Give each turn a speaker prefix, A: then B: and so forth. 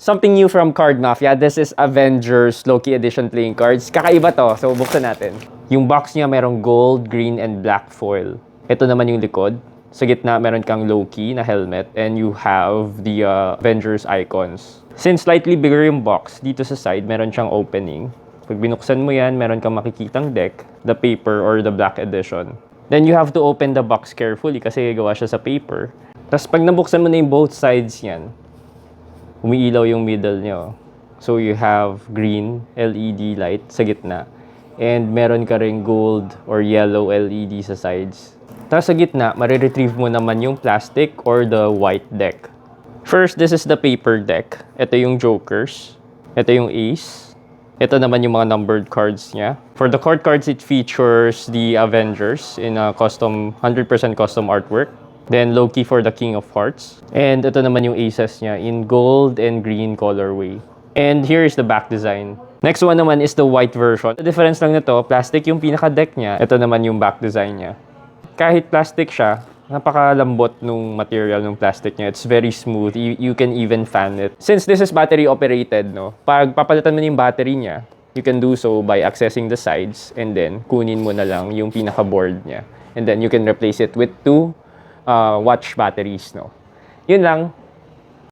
A: Something new from Card Mafia. This is Avengers Loki Edition playing cards. Kakaiba to, so buksan natin. Yung box niya merong gold, green, and black foil. Ito naman yung likod. Sa gitna, meron kang Loki na helmet and you have the Avengers icons. Since slightly bigger yung box, dito sa side, meron siyang opening. Pag binuksan mo yan, meron kang makikitang deck, the paper or the black edition. Then you have to open the box carefully kasi gawa siya sa paper. Tapos pag nabuksan mo na yung both sides yan, umiilaw yung middle nyo. So you have green LED light sa gitna. And meron ka ring gold or yellow LED sa sides. Tapos sa gitna, mariretrieve mo naman yung plastic or the white deck. First, this is the paper deck. Ito yung jokers. Ito yung ace. Ito naman yung mga numbered cards niya. For the court cards, it features the Avengers in a custom, 100% custom artwork. Then Loki for the King of Hearts. And ito naman yung aces niya in gold and green colorway. And here is the back design. Next one naman is the white version. The difference lang nito, plastic yung pinaka-deck niya. Ito naman yung back design niya. Kahit plastic siya, napakalambot nung material ng plastic niya. It's very smooth. You can even fan it. Since this is battery operated, no, pag papalitan mo yung battery niya, you can do so by accessing the sides and then kunin mo na lang yung pinaka-board niya. And then you can replace it with two watch batteries, no. Yun lang.